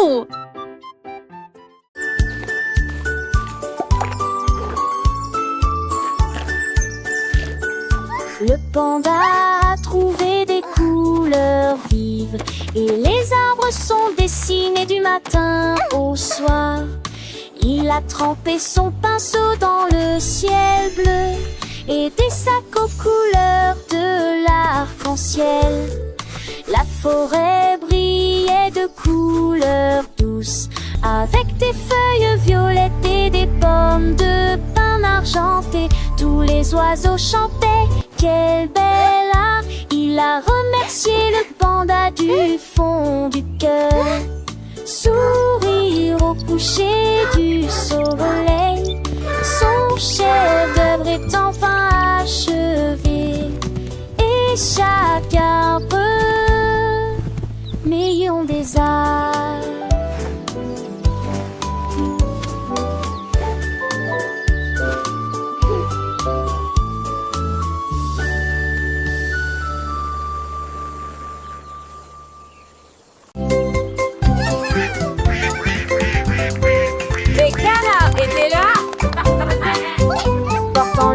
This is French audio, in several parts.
Wouhou! Le panda a trouvé des couleurs vives et les arbres sont dessinés du matin au soir. Il a trempé son pinceau dans le ciel bleu et des sacs aux couleurs de l'arc-en-ciel. La forêt brillait de couleurs douces avec des feuilles violettes et des pommes de pin argentées. Tous les oiseaux chantaient. Quel bel art! Il a remercié le panda du fond du cœur. Sourire au coucher du soleil, son chef-d'œuvre est enfin achevé. Et chaque arbre million des arts.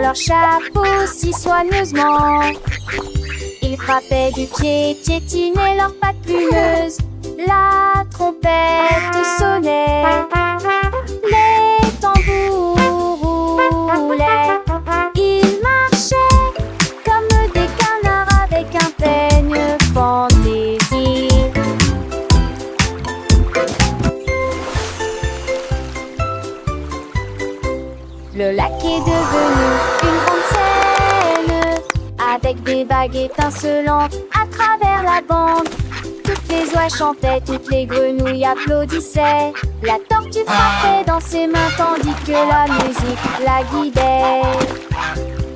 Leur chapeau si soigneusement. Ils frappaient du pied, piétinaient leurs pattes plumeuses. La trompette sonnait, les tambours roulaient. Ils marchaient comme des canards avec un peigne fantaisie. Le lac est devenu une grande scène avec des vagues étincelantes à travers la bande. Toutes les oies chantaient, toutes les grenouilles applaudissaient. La tortue frappait dans ses mains tandis que la musique la guidait.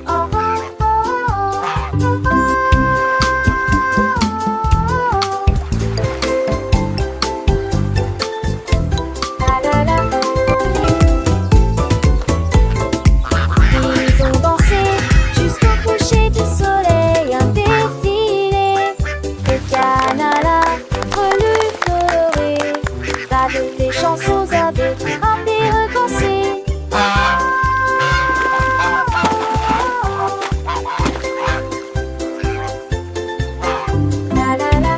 Oh, oh, oh, oh, oh, oh. Des chansons ardées, rapées, recensées. La la la.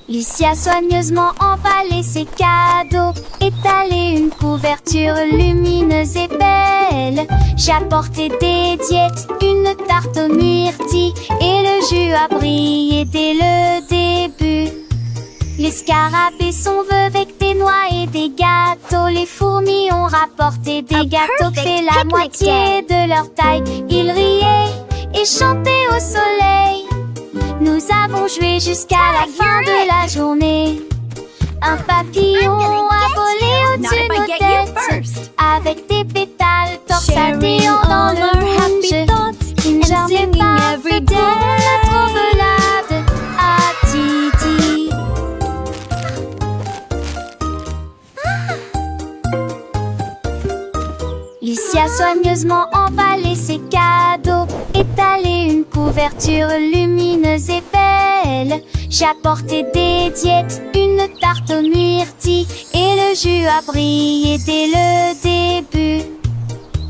Lucie a soigneusement emballé ses cadeaux, étalé une couverture lumineuse et belle. J'ai apporté des diètes, une tarte aux myrtilles et le jus a brillé dès le début. Les scarabées sont vœux avec des noix et des gâteaux. Les fourmis ont rapporté des gâteaux qui fait la moitié de leur taille. Ils riaient et chantaient au soleil. Nous avons joué jusqu'à la fin de la journée. Un papillon a volé au-dessus de nos têtes avec des pétales torsadillants dans le rouge. Une journée parfaite pour notre belade à Titi. Lucie a soigneusement emballé ses cadeaux, étalé une couverture lumineuse et belle. J'ai apporté des diètes, une tarte aux myrtilles et le jus a brillé dès le début.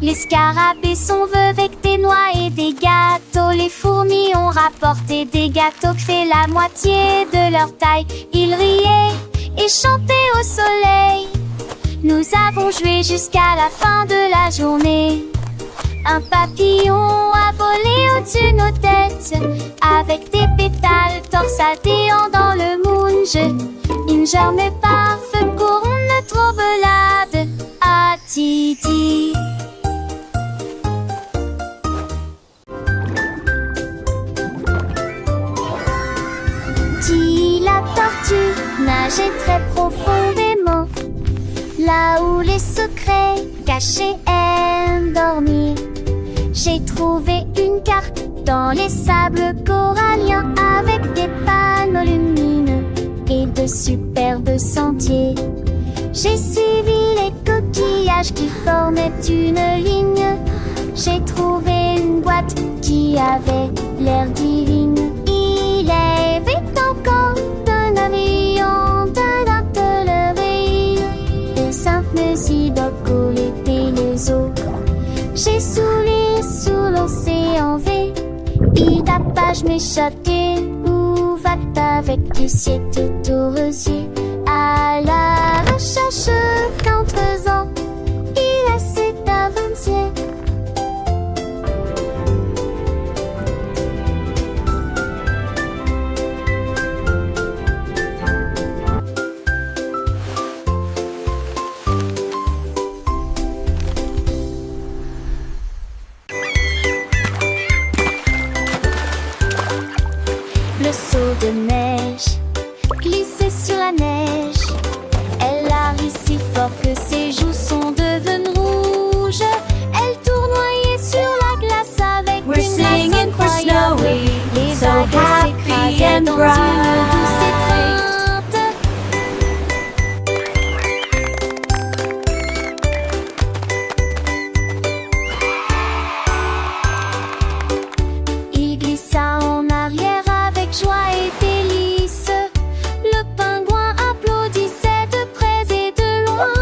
Les scarabées sont vœux avec des noix et des gâteaux. Les fourmis ont rapporté des gâteaux qui fait la moitié de leur taille. Ils riaient et chantaient au soleil. Nous avons joué jusqu'à la fin de la journée. Un papillon a volé au-dessus de nos têtes avec des pétales torsadillants dans le moonge. Une journée parfaite pour notre belade à Titi. Dit la tortue nageait très profondément, là où les secrets cachés aiment dormir. J'ai trouvé une carte dans les sables coralliens avec des panneaux lumineux et de superbes sentiers. J'ai suivi les coquillages qui formaient une ligne. J'ai trouvé une boîte qui avait l'air divine. Il avait encore un avion de lever. Et simple Sidoc était les eaux. J'ai saoulé sous l'océan V. Et tapage m'échappait. Où va-t-elle avec du ciel tout aux yeux? À la recherche qu'en faisant, il s'est avancé. Le seau de neige glissait sur la neige. Elle a ri si fort que ses joues sont devenues rouges. Elle tournoyait sur la glace avec We're une grâce singing for incroyable. Snowy, Les so vagues happy s'écrasaient and dans bright. une douce étreinte. Il glissa en arrière avec joie et délice. Le pingouin applaudissait de près et de loin.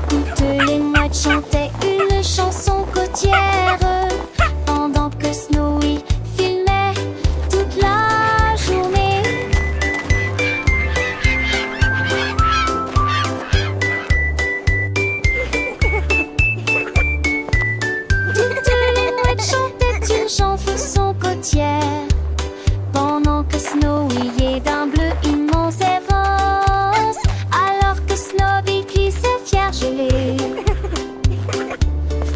Toutes les mouettes chantaient une chanson côtière, pendant que Snowy filmait toute la journée. Toutes les mouettes chantaient une chanson côtière, pendant que Snowy est d'un bleu immense avance, alors que Snowy glissait fier gelé.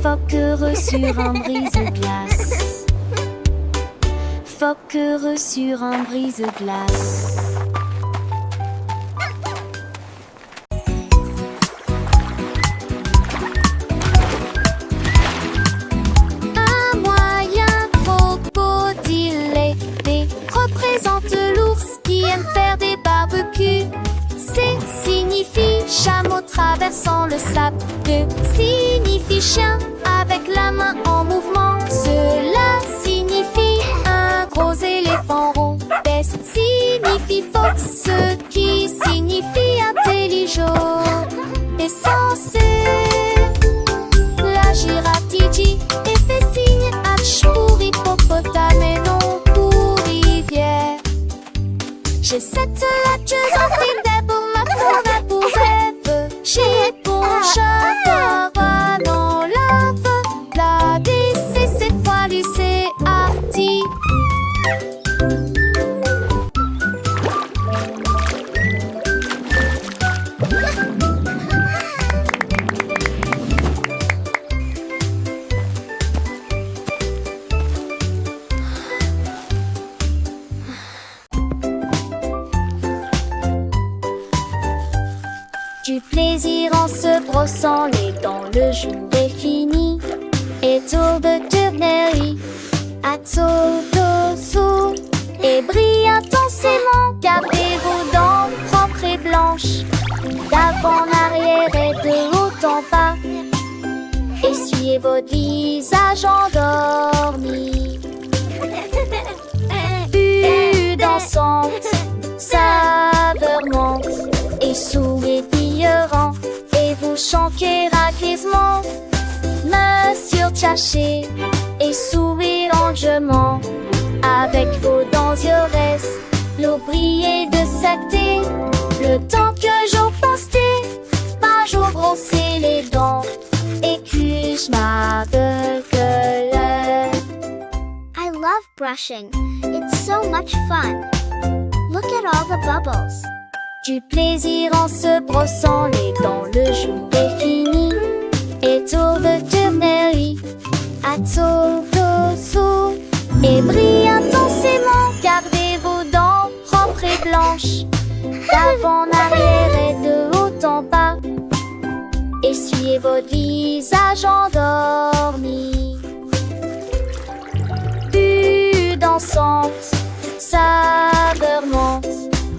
Phoque heureux sur un brise-glace. Phoque heureux sur un brise-glace. Un moyen crocodile représente l'ours qui aime faire des barbecues. C signifie chameau traversant le sable. D signifie chien avec la main en mouvement. Cela signifie un gros éléphant rond. S signifie fox, ce qui signifie intelligent. Et censé la girafe Tiji et fait signe H pour hippopotame et non pour rivière. J'ai cette latcheuse en fil des pour ma forêt pour rêve. J'ai pour chat dans lave. La DC c'est fois lycée arty. Du plaisir en se brossant les dents, le jour est fini. Et tour de tournerie, à tour d'ossou. Et brille intensément, gardez vos dents propres et blanches. D'avant en arrière et de haut en bas. Essuyez votre visage endormi. Vue dansante, saveur monte et sourire et vous chantez raquisement. Monsieur Tchaché et sourire lentement. Avec vos dents yores, l'eau brillait de saleté. Le temps que j'en pensais, pas jour brosser les dents. Et que je m'appelle I love brushing. It's so much fun. Look at all the bubbles. Du plaisir en se brossant les dents, le jour est fini. Et tour de tournerie, à tour d'ossou. Et brille intensément, gardez vos dents propres et blanches. D'avant en arrière et de haut en bas. Essuyez votre visage endormi. Vue dansante, saveur monte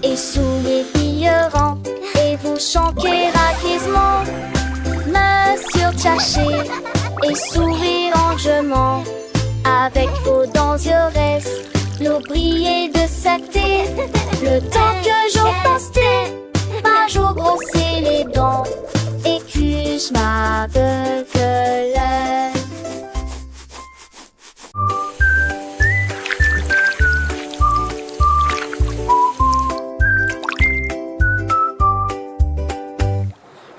et sourire brillant. Et vous chantez raquisement. Monsieur Tchaché et sourire lentement. Avec vos dents je reste, l'eau brillait de saleté. Le temps que j'en pastais, je brossais les dents et que je m'aveuglais.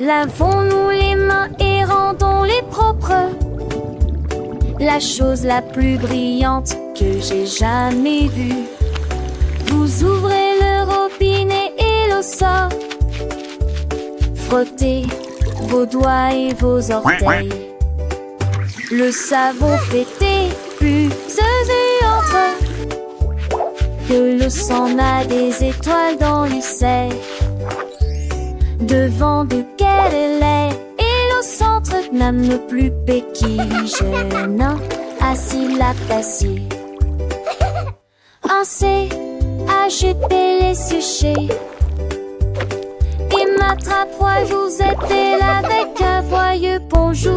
Lavons-nous les mains et rendons-les propres. La chose la plus brillante que j'ai jamais vue. Vous ouvrez le robinet et l'eau sort. Frottez vos doigts et vos orteils. Le savon fait des bulles et entre. De l'eau s'en a des étoiles dans l'usaire. Devant duquel elle est, et au centre, même le plus péquille jeune assis la passée. Un C a jeté les sujets et m'attrape, vous êtes là avec un joyeux bonjour.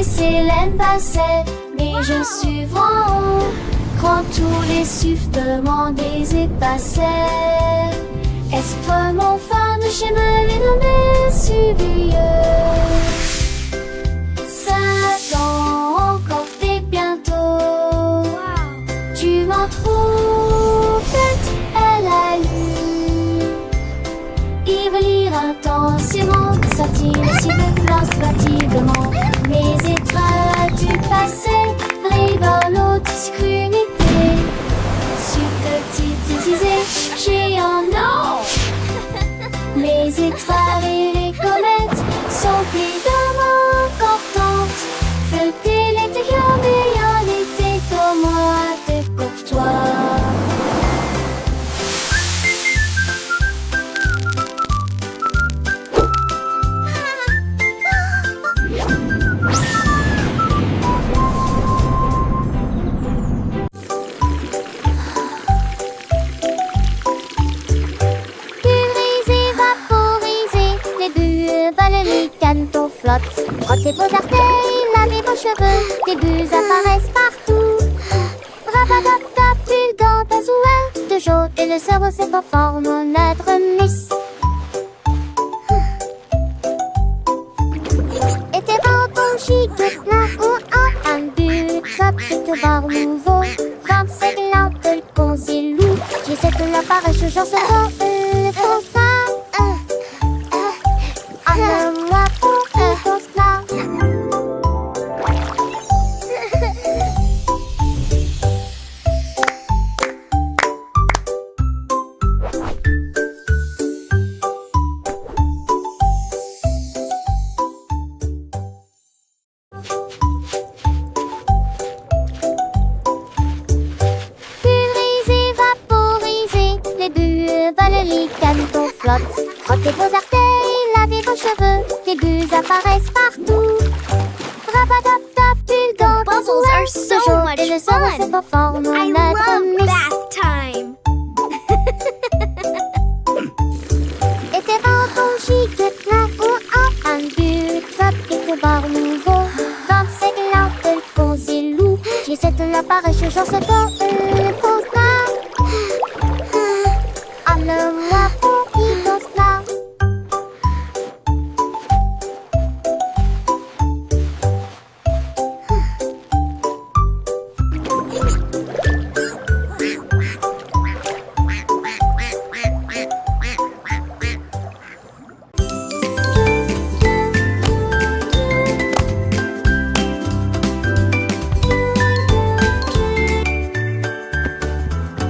Célène passait, mais je suis en haut. Quand tous les sifflements des épassaient, est-ce que mon fan de chemin est nommé suivieux? Satan, encore et bientôt. Tu m'en trouves bête, elle a lu. Il veut lire intensément, satire si de place fatigement. Mes étoiles du passé révèlent l'obscurité. Subtilité, géant, non. Les étoiles et les comètes sont évidemment importantes. Feuilleter l'intérieur, mais en été comme moi de courtois. Frottez vos artères, lavez vos cheveux, des bulles apparaissent partout. Rabatata, pulgant, azouin, de jaune et le cerveau se conforme au être miss. Était bon ton chic de plein ou en un but, chapitre bar nouveau. 25 lampes, le concilou, j'essaie de l'apparaître, j'en sais pas, le constat. Moi pour frottez vos artères, lavez vos cheveux, des bulles apparaissent partout. Rabatata, pulgant, Puzzles are so much et le cerveau se fun. conforme au I être love miss. bath time. Était bon ton chic de plein ou en un but, chapitre bar nouveau. 25 lampes, le concilou, j'essaie de l'apparaître, j'en sais pas, le constat. Moi pour y danse là.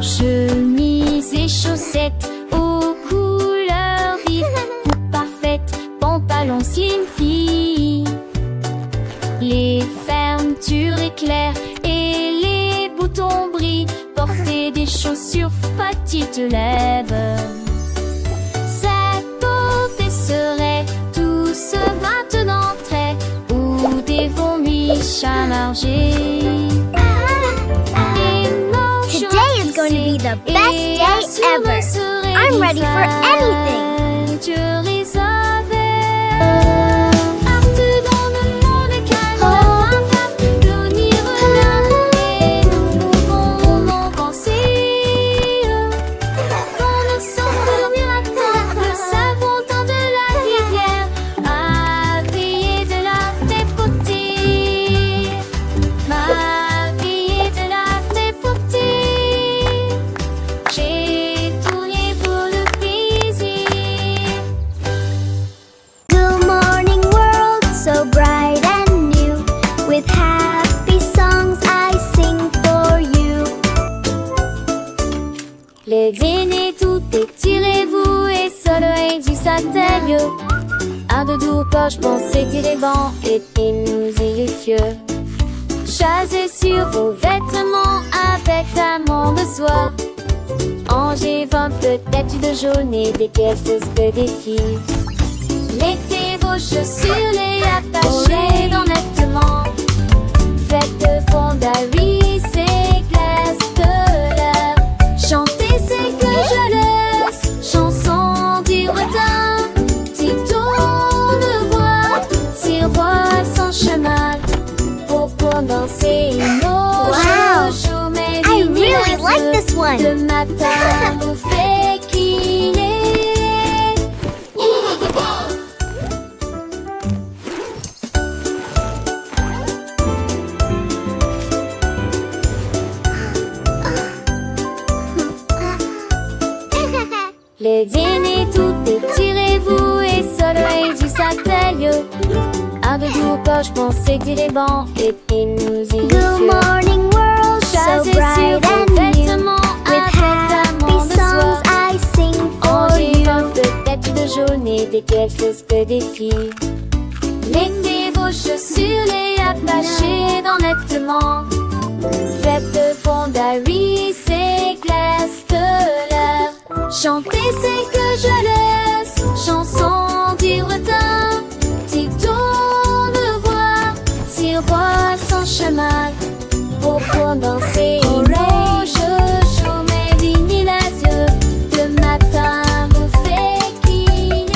Chemise et chaussettes aux couleurs vives, coupe parfaite, pantalon slim fit. Les fermetures éclairent et les boutons brillent, portez des tes chaussures, petites lèvres. Cette beauté serait douce maintenant très, ou des vomis à marger. Today is going to be the best day ever. I'm ready for anything. Partout dans le monde calme, l'on y regarde et nous pouvons en penser. Quand nous sommes dormir à terre, le savon temps de la rivière m'a brillé de la dépouté. M'a brillé de la dépouté. J'ai tourné pour le plaisir. Good morning world, so bright and new. With happy songs I sing for you. Les aînés, tout étirez-vous et soleil du satellite. Un de doux poche, pensez tirer banc et nous irrifieux. Chassez sur vos vêtements avec amande de soie. Angers 20 peut-être de jaune et des quelques que des filles. Mettez vos chaussures, les attachez dans nettement. Faites de fondaries, ces glaces de l'air. Chantez, c'est que je laisse. Chanson du retard. Si tourne voix, si roi sans chemin. Pour danser nos Wow. joujous, mes I really like this one. le matin vous fait qu'il est. Les aînés, tout étirez-vous et soleil du satellite. Un de doux poche, pensez que les bancs et puis nous y Good morning world, so Chassez bright sur vos and new. vêtements With avec happy amande de songs soie. I sing for Angers you. 20 peut-être de jaune et des quelques que des filles. Mettez vos chaussures, les attachez dans nettement. Faites de fondaries, ces glaces de l'air. Chantez, c'est que je laisse. Chanson du retard. Si tourne voix, si roi sans chemin. Pour danser nos joujous, mes vignes les yeux. Le matin vous fait qu'il est.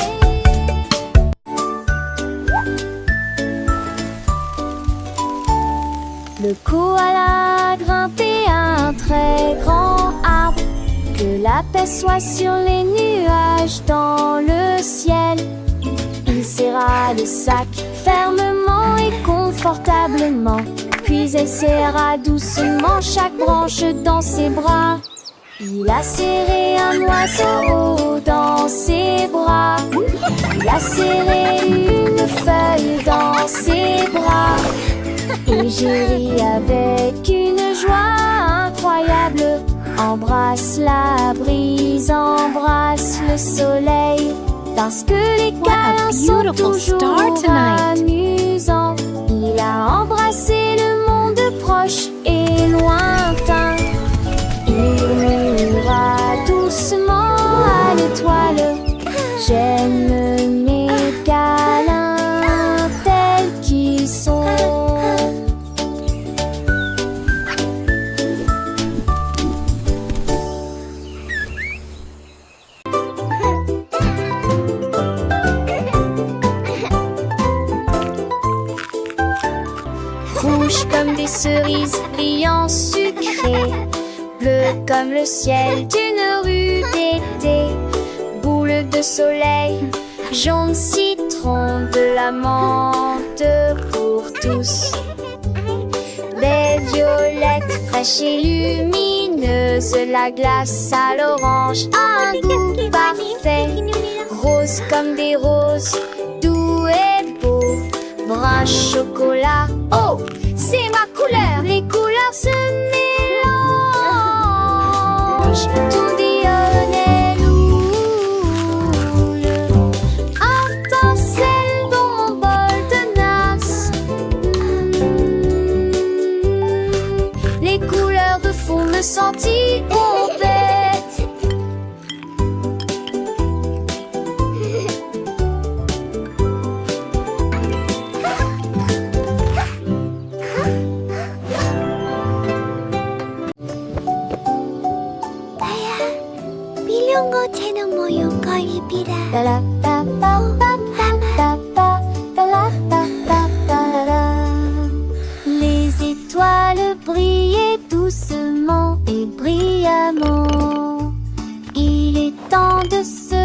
Le koala grimpait à un très grand arbre. Que la paix soit sur les nuages dans le ciel. Il serra le sac fermement et confortablement. Puis elle serra doucement chaque branche dans ses bras. Il a serré un oiseau dans ses bras. Il a serré une feuille dans ses bras. Et j'ai ri avec une joie incroyable. Embrasse la brise, embrasse le soleil. Parce que les câlins sont beautiful star toujours tonight. amusants. Il a embrassé le monde proche et lointain. Il murmura doucement à l'étoile. J'aime mes câlins tels qu'ils sont. Rouge comme des cerises, brillant sucré. Bleu comme le ciel d'une rue d'été. Boule de soleil, jaune citron, de la menthe pour tous. Des violettes fraîches et lumineuses, la glace à l'orange a un goût parfait. Rose comme des roses, doux et beau. Brun chocolat, oh, c'est ma couleur. Les couleurs se mélangent. Tout dionnel étincelle dans mon bol de nasse. Les couleurs de fond me sentir bon. 이런 거 재능 모임 가입이래. Les étoiles brillaient doucement et brillamment. Il est temps de se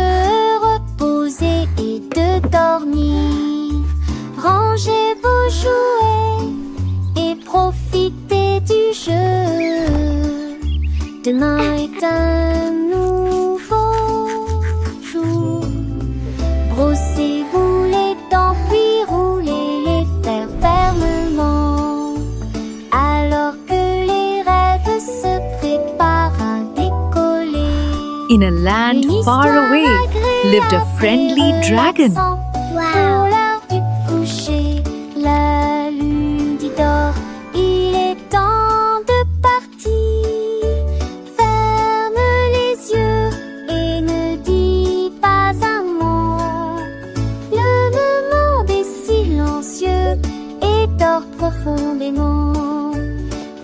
reposer et de dormir. Rangez vos jouets et profitez du jeu. Demain est un nouveau jour. Brossez-vous les dents puis roulez les fers fermement. Alors que les rêves se préparent à décoller. In a land far away lived a friendly dragon. Pour Wow. l'heure du coucher, la lune dit dors, il est temps de partir. Ferme les yeux et ne dis pas un mot. Le monde est silencieux et dort profondément.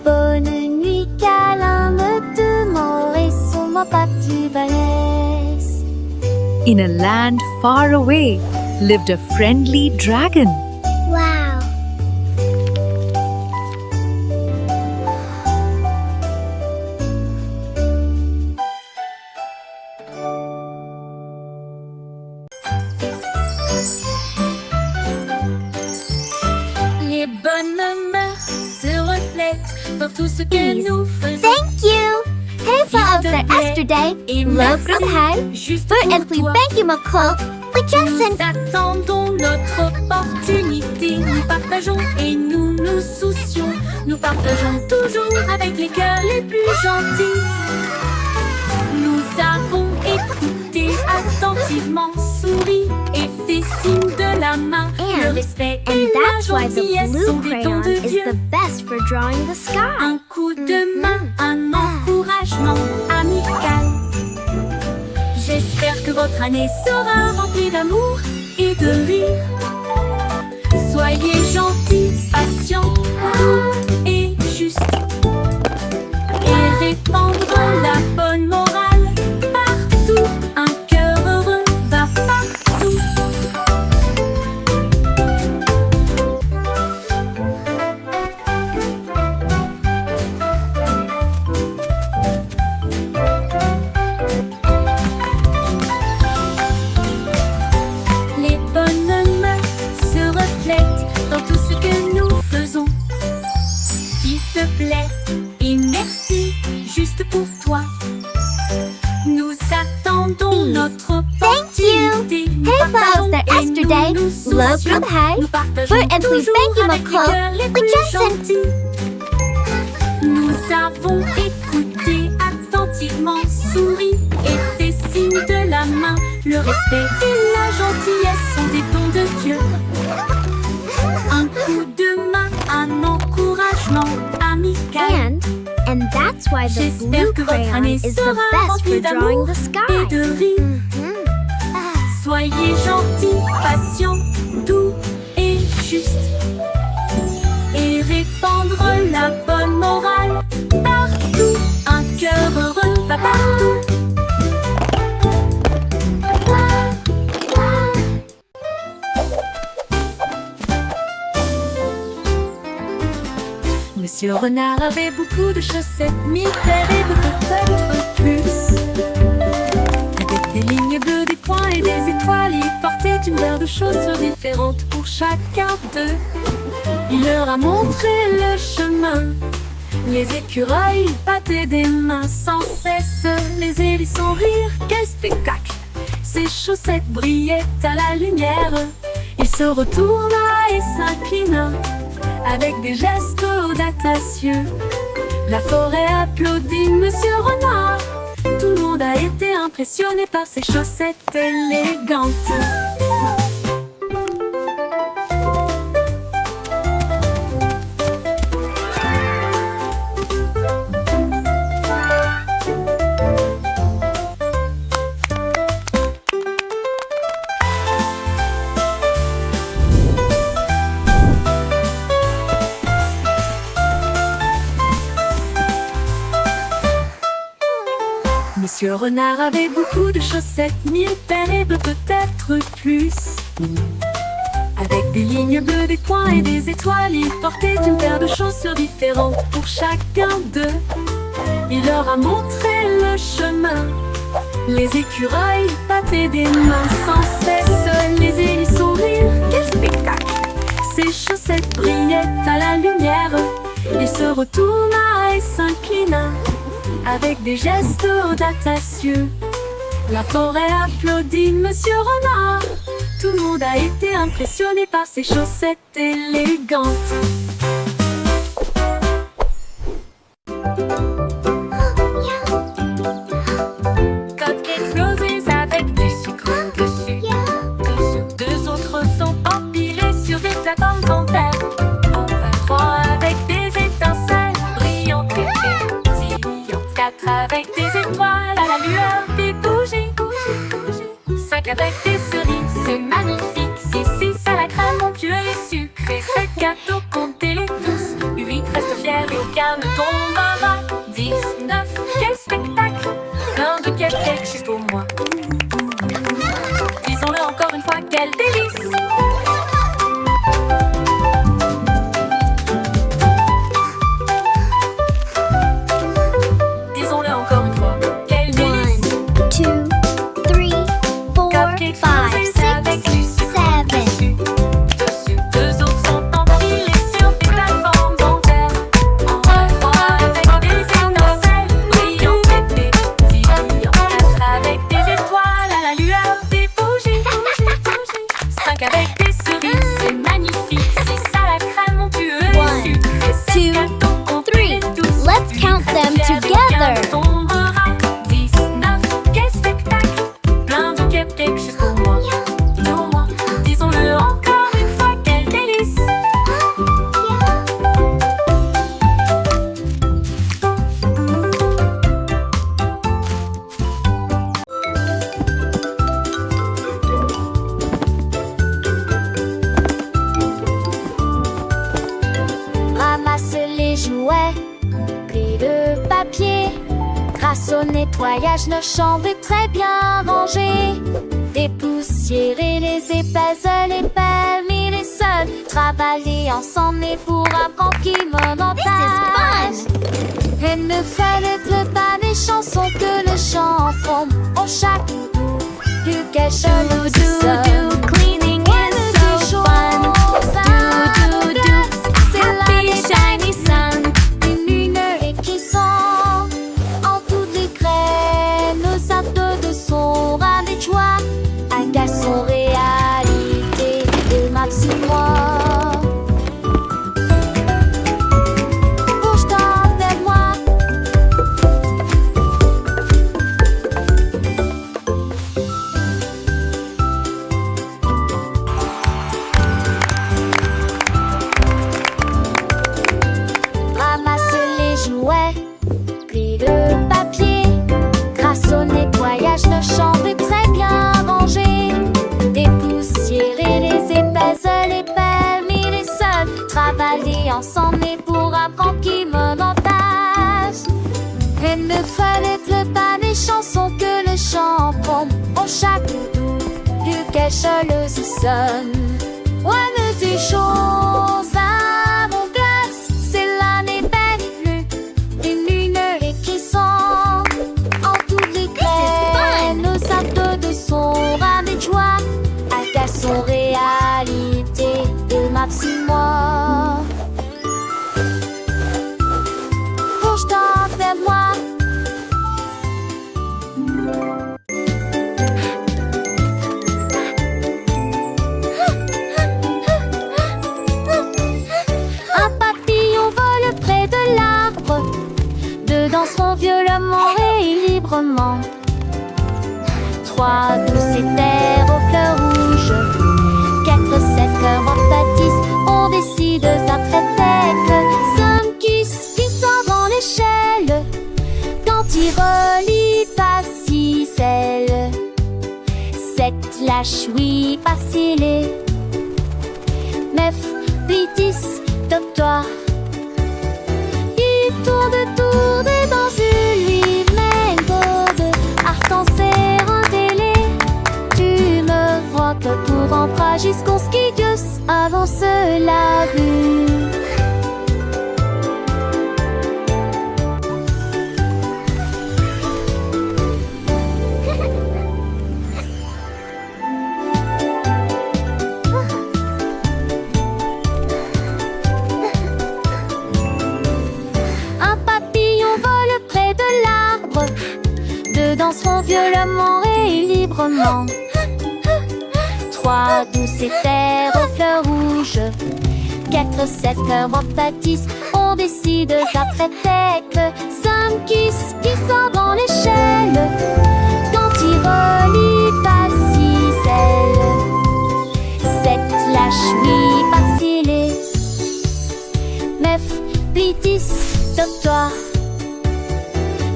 Bonne nuit, câlin, de mort et sur pas tu balèze. In a land far away lived a friendly dragon. Wow. Les bonnes mœurs se reflètent dans tout ce que nous faisons. Thank you. Hälsa av sig yesterday. Love high. Juste För en pour toi. bänk makol. We just Nous sent attendons notre opportunité. Nous partageons et nous nous soucions. Nous partageons toujours avec les cœurs les plus gentils. Nous avons écouté attentivement, souri et fait signe de la main. Le And- respect And et la that's why the gentillesse sont blue des dons crayon de is Dieu. the best for drawing the sky. Un coup de main, un encouragement amical. J'espère que votre année sera remplie d'amour et de rire. Soyez gentils, patients, doux et justes. Et répandre la bonne morale partout. Un cœur heureux va partout. Les bonnes mœurs se reflètent dans tout ce que nous faisons. S'il te plaît et merci, juste pour toi. Nous attendons Please. notre Thank you. opportunité. Nous Hälsa av partageons sig et yesterday. nous nous Love soucions. high. Nous partageons För en toujours bänk avec les makol. cœurs les We plus just sent gentils. Nous avons écouté attentivement, souri et fait signe de la main. Le respect et la gentillesse sont des dons de Dieu. Un coup de main, un encouragement amical. And that's why the J'espère blue que votre crayon année is the sera best for remplie drawing d'amour the et sky. de rire. Mhm. Soyez gentils, patients, doux et justes. Et répandre la bonne morale partout. Un cœur heureux va partout. Monsieur Renard avait beaucoup de chaussettes, mystères et de peut-être plus. Avec des lignes bleues, des points et des étoiles, il portait une paire de chaussures différentes pour chacun d'eux. Il leur a montré le chemin. Les écureuils battaient des mains sans cesse. Les hérissons rirent, quel spectacle! Ses chaussettes brillaient à la lumière. Il se retourna et s'inclina avec des gestes audacieux. La forêt applaudit Monsieur Renard. Tout le monde a été impressionné par ses chaussettes élégantes. Monsieur Renard avait beaucoup de chaussettes, 1000 paires et peut-être plus. Avec des lignes bleues, des points et des étoiles, il portait une paire de chaussures différentes pour chacun d'eux. Il leur a montré le chemin. Les écureuils battaient des mains sans cesse, les hérissons rirent, quel spectacle! Ses chaussettes brillaient à la lumière. Il se retourna et s'inclina avec des gestes audacieux. La forêt applaudit Monsieur Renard. Tout le monde a été impressionné par ses chaussettes élégantes. Cupcakes roses avec du sucre dessus. Deux autres sont empilés sur des plateformes en verre. Enfin, trois avec des étincelles brillantes et pétillantes. Quatre avec des étoiles à la lueur des bougies. Cinq avec des cerises, c'est magnifique. Six à la crème onctueux et sucrée. Sept gâteaux, comptez-les tous. 8 restent fiers et aucun ne tombera. 10, 9, quel spectacle! Plein de cupcakes juste pour moi. Disons-le encore une fois, quel délice! Disons-le encore une fois, quel délice! 1, 2, 3, 4, Cupcakes 5, roses avec 6, du sucre 7. dessus. Deux autres sont empilés sur des plateformes en verre. En trois avec des étincelles brillantes et pétillantes. Quatre avec des étoiles à la lueur des bougies. Cinq avec des cerises, c'est magnifique. Six à la crème onctueux et sucrée. Sept gâteaux, comptez-les tous. Let's count them together. 10, 9, quel spectacle! Plein de cupcakes juste pour moi. Pour moi. Disons-le encore une fois, quel délice! Ramasse les jouets, plie le papier. Grâce au nettoyage, nos chambres est très bien rangées. Dépoussiérer les épaisses, les permis, les seuls. Travailler ensemble et pour un grand qui montage. Et ne fallait pas des chansons que le chant tombe. Au chaque bout, du quelque chose do. Cleaning is so fun. Do. C'est la shiny sun. Une lumière qui sent en toutes les graines. Nos actes de son ras des joies. Un garçon réalité de Maximois. Bouge-toi vers moi. Ramasse les jouets, plie le papier. Grâce au nettoyage, nos chambres est très bien rangées. Dépoussiérer les épaisses, les permis, les seuls. Travailler ensemble et pour un grand qui montage. Et ne fallait pas des chansons que le chant pompe. Au chaque bout, du quelque chose sonne. One des choses à mon glace, c'est l'année belle plus. Une lumière qui sent en toutes les graines. Nos actes de son ras des joies. Un garçon réalité de Maximois. Bouge-toi vers moi. Un papillon vole près de l'arbre. Deux danseront violemment et librement. Trois douces éthers aux fleurs rouges. Quatre sèches pâtissent. On décide à tête. Cinq qui sort dans l'échelle. Quand il relie pas si celle. Sept lâche oui parcellé. Neuf dix docteur. Il tourne dans une lui-même. se la rue. Un papillon vole près de l'arbre. Deux danseront violemment et librement. Trois douces éthers aux fleurs rouges. 4 7 cœurs en pâtissent. On décide après tête. 5 qui sort dans l'échelle. Quand il relie pas 6 ailes. 7 lâche oui vaciller. 9 plitis top-toi.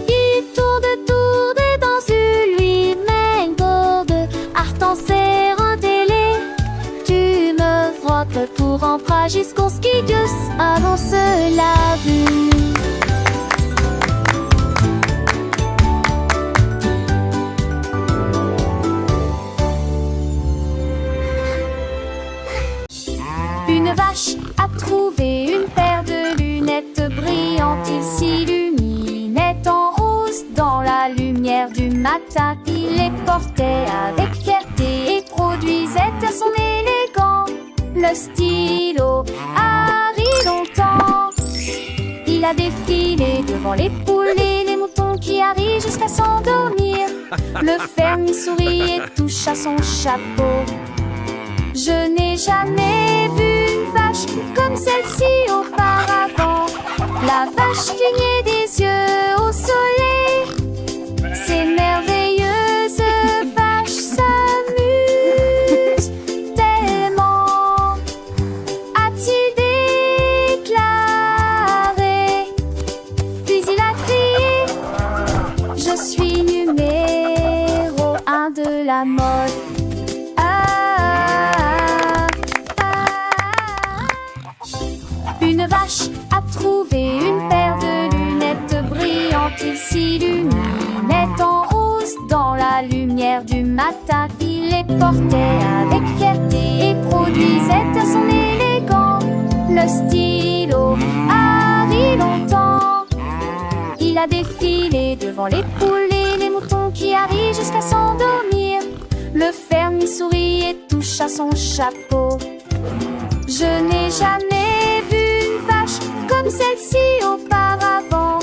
Il tourne dans lui-même gourde. Artenser un délai. Tu me frottes pour emprunt jusqu'au skigus. Avance la vue. Une vache a trouvé une paire de lunettes brillantes. Il s'illuminait en rose dans la lumière du matin. Il les portait avec fierté et produisait à son élégant le stylo Harry longtemps. Il a défilé devant les poules et les moutons qui arrivent jusqu'à s'endormir. Le fermier sourit et touche à son chapeau. Je n'ai jamais vu une vache comme celle-ci auparavant. La vache clignait des yeux au soleil. Ces merveilleuses vaches s'amusent tellement, a-t-il déclaré. Puis il a crié: je suis numéro 1 de la mode. Une vache a trouvé une paire de lunettes brillantes. Il s'illuminait en rose dans la lumière du matin. Il les portait avec fierté et produisait à son élégant le stylo Harry longtemps. Il a défilé devant les poules et les moutons qui arrivent jusqu'à s'endormir. Le fermier sourit et touche à son chapeau. Je n'ai jamais vu une vache comme celle-ci auparavant.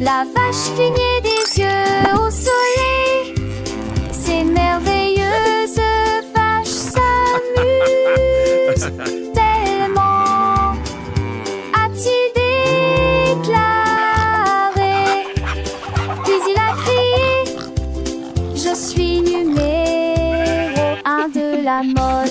La vache clignait des yeux au soleil. Ces merveilleuses vaches s'amusent tellement, a-t-il déclaré. Puis il a crié: je suis numéro 1 de la mode.